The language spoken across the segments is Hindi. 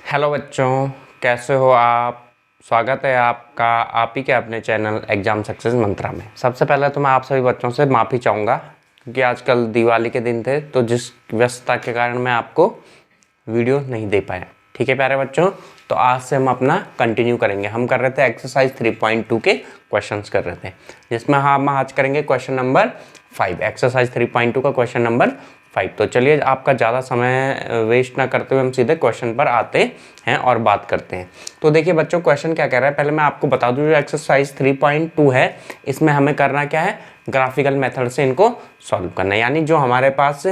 हेलो बच्चों, कैसे हो आप। स्वागत है आपका आप ही के अपने चैनल एग्ज़ाम सक्सेस मंत्रा में। सबसे पहले तो मैं आप सभी बच्चों से माफ़ी चाहूँगा क्योंकि आजकल दिवाली के दिन थे तो जिस व्यस्तता के कारण मैं आपको वीडियो नहीं दे पाया। ठीक है प्यारे बच्चों, तो आज से हम अपना कंटिन्यू करेंगे। हम कर रहे थे एक्सरसाइज 3.2 के क्वेश्चंस कर रहे थे, जिसमें हम आज करेंगे क्वेश्चन नंबर 5। एक्सरसाइज 3.2 का क्वेश्चन नंबर 5। तो चलिए आपका ज़्यादा समय वेस्ट ना करते हुए हम सीधे क्वेश्चन पर आते हैं और बात करते हैं। तो देखिए बच्चों, क्वेश्चन क्या कह रहा है, पहले मैं आपको बता दूं। जो एक्सरसाइज 3.2 है, इसमें हमें करना क्या है, ग्राफिकल मेथड से इनको सॉल्व करना है। यानी जो हमारे पास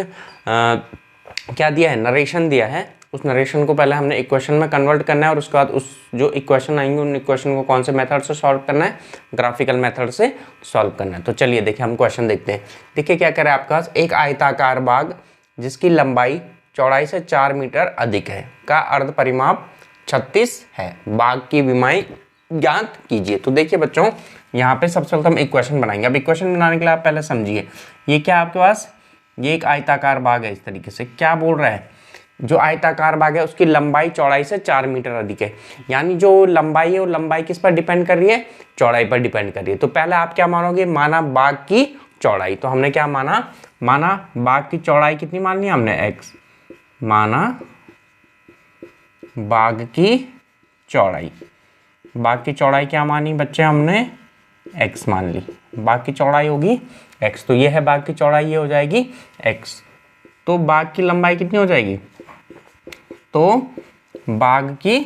क्या दिया है, नरेशन दिया है, उस नरेशन को पहले हमने इक्वेशन में कन्वर्ट करना है और उसके बाद उस जो इक्वेशन आएंगे उन इक्वेशन को कौन से मेथड से सॉल्व करना है, ग्राफिकल मेथड से सॉल्व करना है। तो चलिए देखिए हम क्वेश्चन देखते हैं। देखिए क्या कह रहा है आपके पास, एक आयताकार बाग जिसकी लंबाई चौड़ाई से 4 मीटर अधिक है का अर्ध परिमाप 36 है, बाग की विमाई ज्ञात कीजिए। तो देखिए बच्चों, यहाँ पे सबसे पहले हम इक्वेशन बनाएंगे। अब इक्वेशन बनाने के लिए आप पहले समझिए, ये क्या आपके पास, ये एक आयताकार बाग है। इस तरीके से क्या बोल रहा है, जो आयताकार बाग है उसकी लंबाई चौड़ाई से 4 मीटर अधिक है। यानी जो लंबाई है वो लंबाई किस पर डिपेंड कर रही है, चौड़ाई पर डिपेंड कर रही है। तो पहले आप क्या मानोगे, माना बाग की चौड़ाई। तो हमने क्या माना, बाग की चौड़ाई कितनी मान ली हमने, x। माना बाग की चौड़ाई, बाग की चौड़ाई क्या मानी बच्चे हमने, x मान ली। बाग की चौड़ाई होगी x, तो ये है बाग की चौड़ाई, ये हो जाएगी x। तो बाग की लंबाई कितनी हो जाएगी, तो बाग की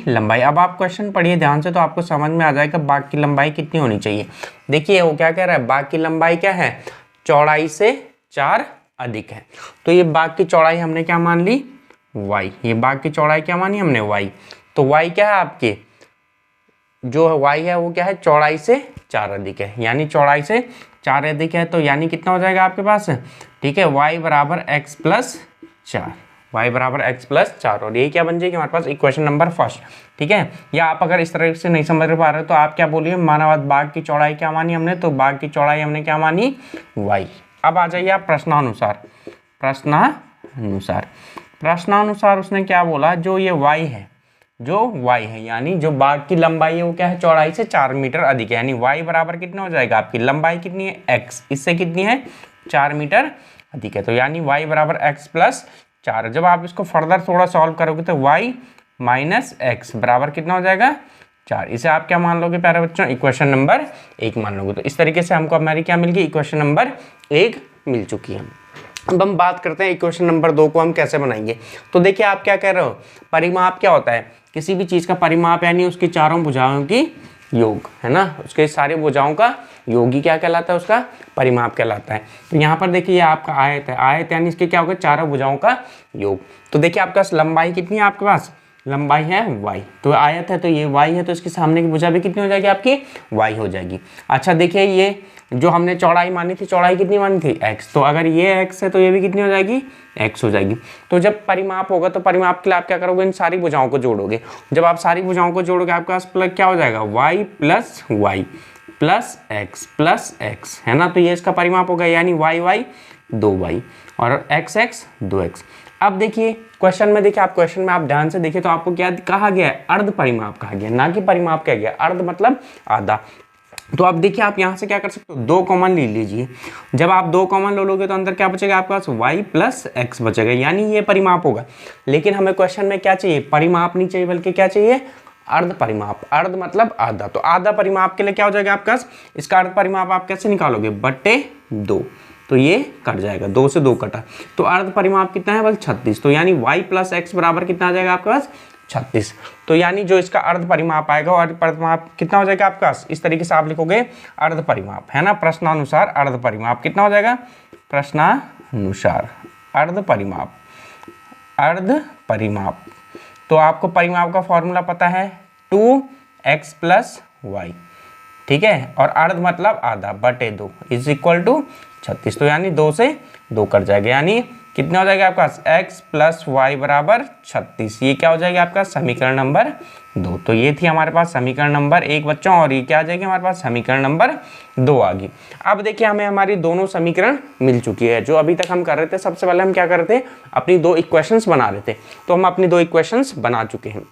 लंबाई, अब आप क्वेश्चन पढ़िए ध्यान से तो आपको समझ में आ जाएगा बाग की लंबाई कितनी होनी चाहिए। देखिए वो क्या कह रहा है, बाग की लंबाई क्या है, चौड़ाई से 4 अधिक है। तो ये बाग की चौड़ाई हमने क्या मान ली, y। ये बाग की चौड़ाई क्या मानी हमने, y। तो y क्या है आपके, जो y है वो क्या है, चौड़ाई से 4 अधिक है। यानी चौड़ाई से 4 अधिक है, तो यानी कितना हो जाएगा आपके पास, ठीक है, y बराबर x प्लस 4, y बराबर x प्लस 4। और यही क्या बन जाएगी हमारे पास, इक्वेशन नंबर फर्स्ट। ठीक है, या आप अगर इस तरह से नहीं समझ पा रहे तो आप क्या बोलिए, माना बाग की चौड़ाई क्या मानी हमने, तो बाग की चौड़ाई हमने क्या मानी, y। अब आ जाइए आप प्रश्नानुसार उसने क्या बोला, जो ये y है, यानी जो बाग की लंबाई है वो क्या है, चौड़ाई से 4 मीटर अधिक है। यानी y बराबर कितना हो जाएगा, आपकी लंबाई कितनी है, x, इससे कितनी है, 4 मीटर अधिक है। तो यानी y बराबर x प्लस 4। जब आप इसको फर्दर थोड़ा सॉल्व करोगे तो y माइनस एक्स बराबर कितना हो जाएगा, 4। इसे आप क्या मान लोगे प्यारे बच्चों, इक्वेशन नंबर 1 मान लोगे। तो इस तरीके से हमको हमारी क्या मिल गई, इक्वेशन नंबर 1 मिल चुकी है। अब हम बात करते हैं इक्वेशन नंबर 2 को हम कैसे बनाएंगे। तो देखिए आप क्या कह रहे हो, परिमाप क्या होता है, किसी भी चीज़ का परिमाप यानी उसकी चारों भुजाओं की योग, है ना, उसके सारे भुजाओं का योग ही क्या कहलाता है, उसका परिमाप कहलाता है। तो यहाँ पर देखिए ये आपका आयत है, आयत यानी इसके क्या होगा, चारों भुजाओं का योग। तो देखिए आपके पास लंबाई कितनी है, आपके पास लंबाई है y, तो आयत है तो ये y है, तो इसके सामने की भुजा भी कितनी हो जाएगी आपकी, y हो जाएगी। अच्छा देखिए ये जो हमने चौड़ाई मानी थी, चौड़ाई कितनी मानी थी, x, तो अगर ये x है तो ये भी कितनी हो जाएगी, x हो जाएगी। तो जब परिमाप होगा तो परिमाप के लिए आप क्या करोगे, इन सारी भुजाओं को जोड़ोगे। जब आप सारी भुजाओं को जोड़ोगे आपके पास प्लस क्या हो जाएगा, y plus y plus x, है ना। तो ये इसका परिमाप होगा, यानी y 2y और x 2x। अब देखिए क्वेश्चन में, देखिए आप क्वेश्चन में आप ध्यान से देखिए तो आपको क्या कहा गया है, अर्ध परिमाप कहा गया, ना कि परिमाप कहा गया। अर्ध मतलब आधा। तो अब देखिए आप यहाँ से क्या कर सकते हो, 2 कॉमन ले लीजिए। जब आप 2 कॉमन ले लोगे तो अंदर क्या बचेगा आपके पास, y प्लस x बचेगा, यानी ये परिमाप होगा। लेकिन हमें क्वेश्चन में क्या चाहिए, परिमाप नहीं चाहिए बल्कि क्या चाहिए, अर्ध परिमाप। अर्ध मतलब आधा। तो आधा परिमाप के लिए क्या हो जाएगा आपके पास, इसका अर्ध परिमाप आप कैसे निकालोगे, बटे 2। तो ये कट जाएगा, 2 से 2 कटा, तो अर्ध परिमाप कितना है, बल 36। तो यानी y प्लस x बराबर कितना आ जाएगा आपके पास, 36। तो यानी जो इसका अर्ध परिमाप आएगा, और परिमाप कितना हो जाएगा आपके पास, इस तरीके से आप लिखोगे अर्ध परिमाप, है ना। प्रश्नानुसार अर्ध परिमाप कितना हो जाएगा, प्रश्नानुसार अर्ध परिमाप। तो आपको परिमाप का फॉर्मूला पता है, 2x प्लस y, ठीक है, और अर्ध मतलब आधा, बटे 2 इज इक्वल टू 36। तो यानी 2 से 2 कट जाएगा, यानी कितना हो जाएगा आपका x प्लस वाई बराबर 36। ये क्या हो जाएगा आपका समीकरण नंबर 2। तो ये थी हमारे पास समीकरण नंबर 1 बच्चों, और ये क्या आ जाएगी हमारे पास समीकरण नंबर 2 आ गई। अब देखिए हमें हमारी दोनों समीकरण मिल चुकी है। जो अभी तक हम कर रहे थे, सबसे पहले हम क्या कर रहे थे, अपनी 2 इक्वेशंस बना रहे थे। तो हम अपनी 2 इक्वेशंस बना चुके हैं।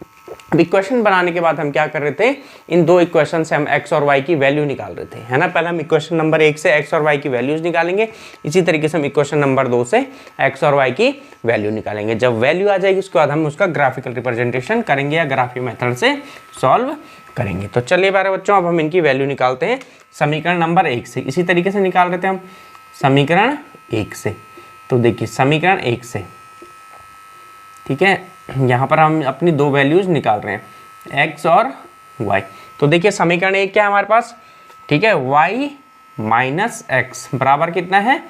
अब इक्वेशन बनाने के बाद हम क्या कर रहे थे, इन 2 इक्वेशन से हम x और y की वैल्यू निकाल रहे थे, है ना। पहले हम इक्वेशन नंबर 1 से x और y की वैल्यूज निकालेंगे, इसी तरीके से हम इक्वेशन नंबर 2 से x और y की वैल्यू निकालेंगे। जब वैल्यू आ जाएगी उसके बाद हम उसका ग्राफिकल रिप्रेजेंटेशन करेंगे या ग्राफिक मेथड से सॉल्व करेंगे। तो चलिए बारे बच्चों, अब हम इनकी वैल्यू निकालते हैं समीकरण नंबर 1 से। इसी तरीके से निकाल रहे थे हम समीकरण 1 से। तो देखिए समीकरण 1 से, ठीक है, यहाँ पर हम अपनी 2 वैल्यूज निकाल रहे हैं x और y। तो देखिए समीकरण 1 क्या है हमारे पास, ठीक है, y माइनस एक्स बराबर कितना है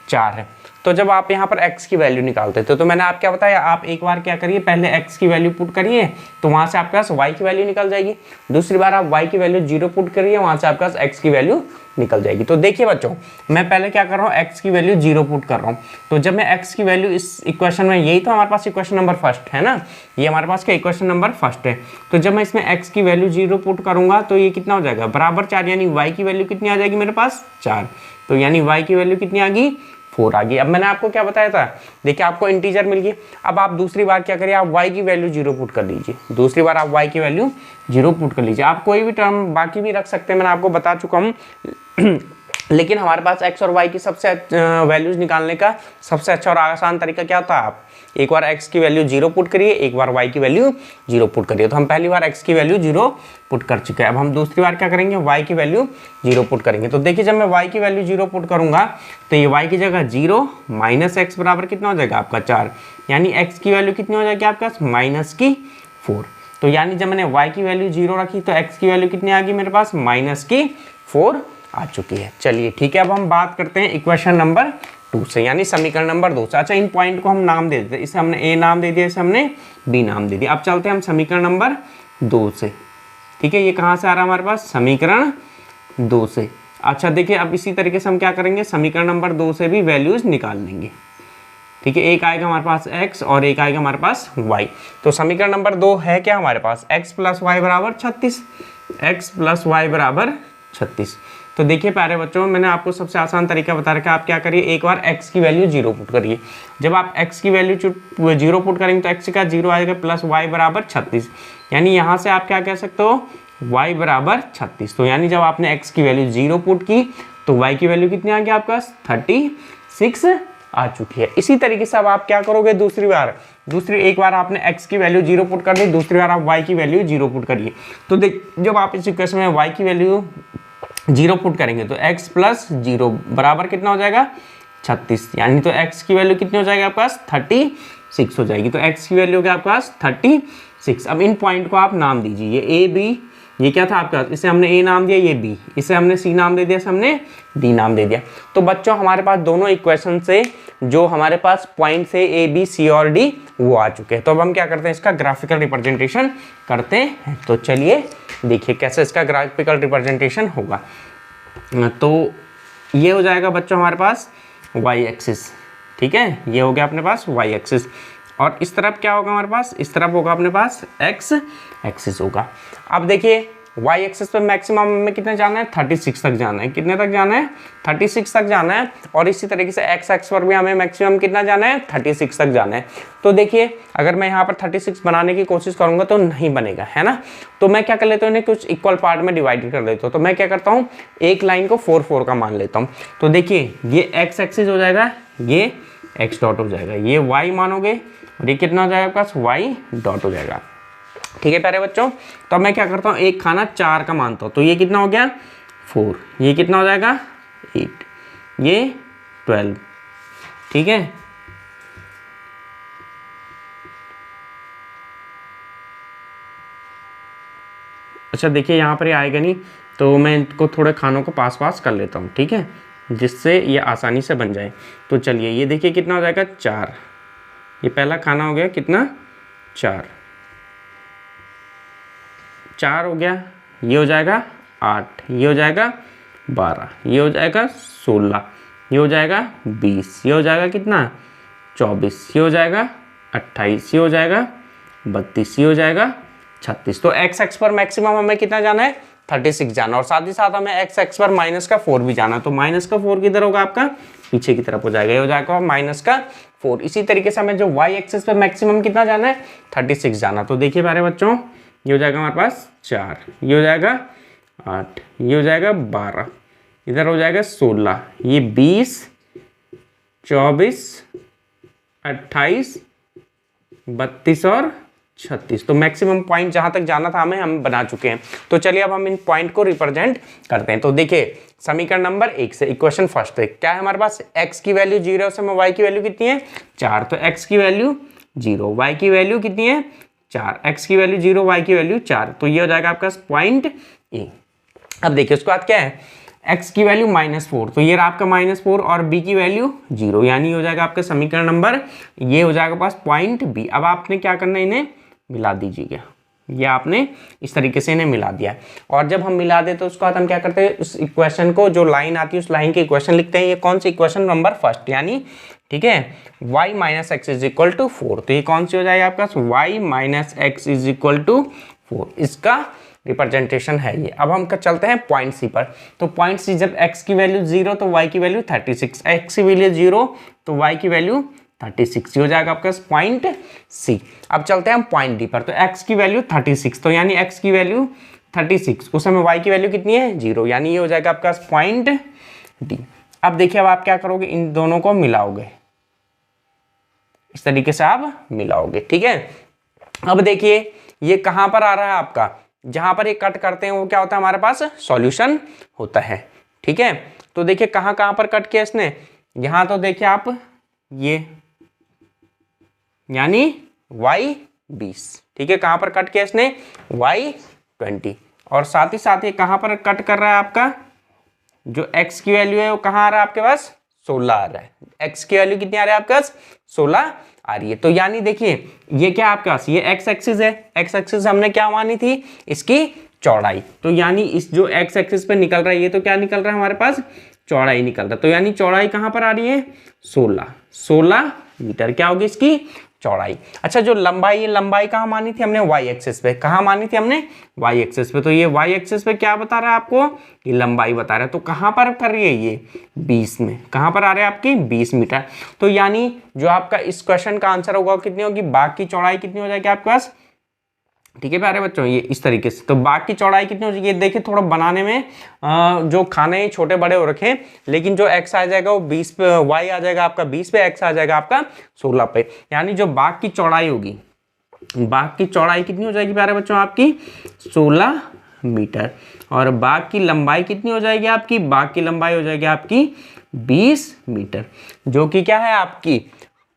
4 है। तो जब आप यहाँ पर x की वैल्यू निकालते थे तो मैंने आप क्या बताया, आप एक बार क्या करिए, पहले x की वैल्यू पुट करिए तो वहाँ से आपके पास y की वैल्यू निकल जाएगी। दूसरी बार आप y की वैल्यू 0 पुट करिए, वहाँ से आपके पास x की वैल्यू निकल जाएगी। तो देखिए बच्चों, मैं पहले क्या कर रहा हूँ, x की वैल्यू 0 पुट कर रहा हूँ। तो जब मैं x की वैल्यू इस इक्वेशन में, यही तो हमारे पास इक्वेशन नंबर फर्स्ट है ना, ये हमारे पास क्या इक्वेशन नंबर फर्स्ट है। तो जब मैं इसमें x की वैल्यू 0 पुट करूंगा तो ये कितना हो जाएगा, बराबर 4, यानी y की वैल्यू कितनी आ जाएगी मेरे पास 4। तो यानी y की वैल्यू कितनी आ गई 4 आ गई। अब मैंने आपको क्या बताया था, देखिए आपको इंटीजर मिल गई। अब आप दूसरी बार क्या करिए, आप y की वैल्यू 0 पुट कर लीजिए। दूसरी बार आप y की वैल्यू 0 पुट कर लीजिए। आप कोई भी टर्म बाकी भी रख सकते हैं, मैंने आपको बता चुका हूँ। लेकिन हमारे पास x और y की सबसे वैल्यूज निकालने का सबसे अच्छा और आसान तरीका क्या था, आप एक बार x की वैल्यू 0 पुट करिए, एक बार y की वैल्यू 0 पुट करिए। तो हम पहली बार x की वैल्यू 0 पुट कर चुके हैं। अब हम दूसरी बार क्या करेंगे, y की वैल्यू 0 पुट करेंगे। तो देखिए जब मैं y की वैल्यू 0 पुट करूंगा तो ये y की जगह 0 माइनस एक्स बराबर कितना हो जाएगा आपका 4, यानी x की वैल्यू कितनी हो जाएगी आपके पास माइनस की 4। तो यानी जब मैंने y की वैल्यू 0 रखी तो x की वैल्यू कितनी आ गई मेरे पास माइनस की 4 आ चुकी है। चलिए ठीक है, अब हम बात करते हैं इक्वेशन नंबर 2 से, यानी समीकरण नंबर 2 से। अच्छा, इन पॉइंट को हम नाम दे देते हैं, इसे हमने a नाम दे दिया, इसे हमने b नाम दे दिया। अब चलते हैं हम समीकरण नंबर 2 से, ठीक है। ये कहाँ से आ रहा है हमारे पास, समीकरण 2 से। अच्छा देखिए, अब इसी तरीके से हम क्या करेंगे, समीकरण नंबर 2 से भी वैल्यूज निकाल लेंगे, ठीक है। एक आएगा हमारे पास x और एक आएगा हमारे पास y। तो समीकरण नंबर 2 है क्या हमारे पास, x प्लस वाई बराबर 36, x प्लस वाई बराबर 36। तो देखिए प्यारे बच्चों, मैंने आपको सबसे आसान तरीका बता रखा है। आप क्या करिए, एक बार x की वैल्यू 0 पुट करिए। जब आप x की वैल्यू 0 पुट करेंगे तो x का 0 आएगा प्लस y बराबर 36, यानी यहाँ से आप क्या कह सकते हो, y बराबर 36। तो यानी जब आपने x की वैल्यू 0 पुट की तो y की वैल्यू कितनी आ गई आपका 36 आ चुकी है। इसी तरीके से अब आप क्या करोगे, एक बार आपने x की वैल्यू 0 पुट कर दी, दूसरी बार आप y की वैल्यू 0 पुट करिए। तो देख, जब आप इस इक्वेशन में y की वैल्यू 0 पुट करेंगे तो x प्लस 0 बराबर कितना हो जाएगा 36, यानी तो x की वैल्यू कितनी हो जाएगी आपके पास 36 हो जाएगी। तो x की वैल्यू क्या आपके पास 36। अब इन पॉइंट को आप नाम दीजिए, ये a b, ये क्या था आपका, इसे हमने a नाम दिया, ये b, इसे हमने c नाम दे दिया, इसे हमने d नाम दे दिया। तो बच्चों हमारे पास दोनों इक्वेशन से जो हमारे पास पॉइंट से a b c और d वो आ चुके हैं। तो अब हम क्या करते हैं, इसका ग्राफिकल रिप्रेजेंटेशन करते हैं। तो चलिए देखिए कैसे इसका ग्राफिकल रिप्रेजेंटेशन होगा। तो ये हो जाएगा बच्चों हमारे पास y एक्सिस, ठीक है, ये हो गया अपने पास y एक्सिस। और इस तरफ क्या होगा हमारे पास, इस तरफ होगा अपने पास x एक्सिस होगा। अब देखिए y एक्सिस पे मैक्सिमम में कितने जाना है, 36 तक जाना है। कितने तक जाना है, 36 तक जाना है। और इसी तरीके से x एक्सिस पर भी हमें मैक्सिमम कितना जाना है, 36 तक जाना है। तो देखिए अगर मैं यहाँ पर 36 बनाने की कोशिश करूँगा तो नहीं बनेगा, है ना। तो मैं क्या कर लेता हूँ, इन्हें कुछ इक्वल पार्ट में डिवाइड कर लेता हूँ। तो मैं क्या करता हूँ, एक लाइन को 4 का मान लेता हूँ। तो देखिए ये x एक्सिस हो जाएगा, ये x डॉट हो जाएगा, ये y मानोगे और ये कितना हो जाएगा आपके पास y डॉट हो जाएगा, ठीक है प्यारे बच्चों। तो अब मैं क्या करता हूँ, एक खाना 4 का मानता हूँ। तो ये कितना हो गया 4, ये कितना हो जाएगा 8, ये 12, ठीक है। अच्छा देखिए यहाँ पर ये आएगा नहीं, तो मैं इनको थोड़े खानों को पास कर लेता हूँ, ठीक है, जिससे ये आसानी से बन जाए। तो चलिए ये देखिए कितना हो जाएगा 4, ये पहला खाना हो गया कितना 4 हो गया, ये हो जाएगा 8, ये हो जाएगा 12, ये हो जाएगा 16, ये हो जाएगा 20, ये हो जाएगा कितना 24, ये हो जाएगा 28, ये हो जाएगा 32, ये हो जाएगा 36। तो एक्स एक्स पर मैक्सिमम हमें कितना जाना है 36 जाना, और साथ ही साथ हमें एक्स एक्स पर माइनस का 4 भी जाना। तो माइनस का 4 किधर होगा आपका, पीछे की तरफ हो जाएगा, ये हो जाएगा माइनस का 4। इसी तरीके से हमें जो वाई एक्सिस पे मैक्सिमम कितना जाना है 36 जाना। तो देखिए प्यारे बच्चों, ये हो जाएगा हमारे पास 4, ये हो जाएगा 8, ये हो जाएगा 12, इधर हो जाएगा 16, ये 20, 24, 28, 32 और 36। तो मैक्सिमम पॉइंट जहां तक जाना था हमें, हम बना चुके हैं। तो चलिए अब हम इन पॉइंट को रिप्रेजेंट करते हैं। तो देखिए समीकरण नंबर 1 से इक्वेशन फर्स्ट है, क्या है हमारे पास, x की वैल्यू 0 से y की वैल्यू कितनी है 4, तो x की वैल्यू 0, y की वैल्यू कितनी है 4, x की वैल्यू 0, y की वैल्यू 4। तो ये हो जाएगा आपका पॉइंट ए। अब देखिए उसके बाद क्या है, x की वैल्यू -4, तो ये रहा आपका -4, और b की वैल्यू 0, यानी हो जाएगा आपका समीकरण नंबर, ये हो जाएगा पास पॉइंट बी। अब आपने क्या करना है, इन्हें मिला दीजिएगा, ये आपने इस तरीके से इन्हें मिला दिया। और जब हम मिला दे तो उसके बाद हम क्या करते हैं, उस इक्वेशन को, जो लाइन आती है उस लाइन की इक्वेशन लिखते हैं। ये कौन सी इक्वेशन नंबर फर्स्ट, यानी ठीक है y - x = 4। तो ये कौन सी हो जाएगी आपका, y - x = 4, इसका रिप्रेजेंटेशन है ये। अब हम चलते हैं पॉइंट सी पर। तो पॉइंट सी, जब x की वैल्यू 0 तो y की वैल्यू 36, x की वैल्यू 0 तो y की वैल्यू 36, हो जाएगा आपका पॉइंट सी। अब चलते हैं हम पॉइंट डी पर। तो x की वैल्यू 36, तो यानी x की वैल्यू 36, उस समय y की वैल्यू कितनी है 0, यानी ये हो जाएगा आपका पॉइंट डी। अब देखिए अब आप क्या करोगे, इन दोनों को मिलाओगे, इस तरीके से आप मिलाओगे, ठीक है। अब देखिए ये कहां पर आ रहा है आपका, जहां पर ये कट करते हैं वो क्या होता है, हमारे पास सॉल्यूशन होता है, ठीक है। तो देखिए कहां कहां पर कट किया इसने, यहां तो देखिए आप ये, यानी y20, ठीक है, कहां पर कट किया इसने y20, और साथ ही साथ ये कहां पर कट कर रहा है आपका, जो x की वैल्यू है वो कहां आ रहा है आपके पास 16 आ रहा है, x की वैल्यू कितनी आ रही है आपके पास 16 आ रही है। तो यानी देखिए ये क्या आपके पास, ये x एक्सिस है, x एक्सिस हमने क्या मानी थी, इसकी चौड़ाई। तो यानी इस जो x एक्सिस पे निकल रहा है, ये तो क्या निकल रहा है हमारे पास, चौड़ाई निकल रहा है। तो यानी चौड़ाई कहां पर आ रही है 16 मीटर, क्या होगी इसकी चौड़ाई। अच्छा जो लंबाई, ये लंबाई कहां मानी थी हमने, y एक्सिस पे, कहां मानी थी हमने y एक्सिस पे। तो ये y एक्सिस पे क्या बता रहा है आपको, ये लंबाई बता रहा है। तो कहां पर कर रही है ये 20 में, कहां पर आ रहा है आपकी 20 मीटर। तो यानी जो आपका इस क्वेश्चन का आंसर होगा कितनी होगी, बाघ की चौड़ाई कितनी हो जाएगी आपके पास, ठीक है प्यारे बच्चों, ये इस तरीके से। तो बाघ की चौड़ाई कितनी हो जाएगी, देखिए थोड़ा बनाने में जो खाने छोटे बड़े हो रखे हैं, लेकिन जो x आ जाएगा वो 20 पे, y आ जाएगा आपका 20 पे, x आ जाएगा आपका 16 पे। यानी जो बाघ की चौड़ाई होगी, बाघ की चौड़ाई कितनी हो जाएगी प्यारे बच्चों आपकी 16 मीटर, और बाघ की लंबाई कितनी हो जाएगी आपकी, बाघ की लंबाई हो जाएगी आपकी 20 मीटर, जो कि क्या है आपकी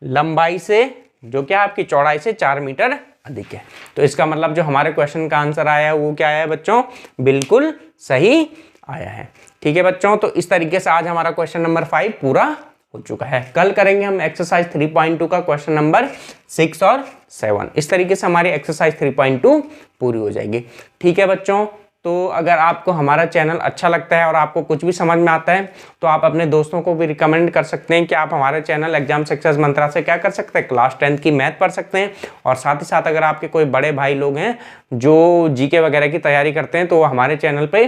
लंबाई से, जो क्या आपकी चौड़ाई से 4 मीटर अधिक है। तो इसका मतलब जो हमारे क्वेश्चन का आंसर आया है वो क्या है बच्चों, बिल्कुल सही आया है, ठीक है बच्चों। तो इस तरीके से आज हमारा क्वेश्चन नंबर 5 पूरा हो चुका है। कल करेंगे हम एक्सरसाइज 3.2 का क्वेश्चन नंबर 6 और 7। इस तरीके से हमारी एक्सरसाइज 3.2 पूरी हो जाएगी, ठीक है बच्चों। तो अगर आपको हमारा चैनल अच्छा लगता है और आपको कुछ भी समझ में आता है तो आप अपने दोस्तों को भी रिकमेंड कर सकते हैं कि आप हमारे चैनल एग्जाम सक्सेस मंत्रा से क्या कर सकते हैं, क्लास 10th की मैथ पढ़ सकते हैं। और साथ ही साथ अगर आपके कोई बड़े भाई लोग हैं जो जीके वगैरह की तैयारी करते हैं तो हमारे चैनल पे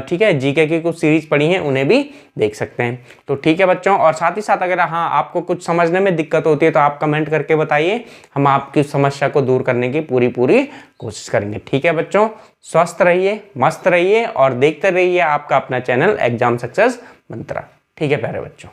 ठीक है जीके की कुछ सीरीज पढ़ी हैं, उन्हें भी देख सकते हैं। तो ठीक है बच्चों, और साथ ही साथ अगर हाँ आपको कुछ समझने में दिक्कत होती है तो आप कमेंट करके बताइए, हम आपकी समस्या को दूर करने की पूरी कोशिश करेंगे, ठीक है बच्चों। स्वस्थ रहिए, मस्त रहिए और देखते रहिए आपका अपना चैनल एग्जाम सक्सेस मंत्रा, ठीक है प्यारे बच्चों।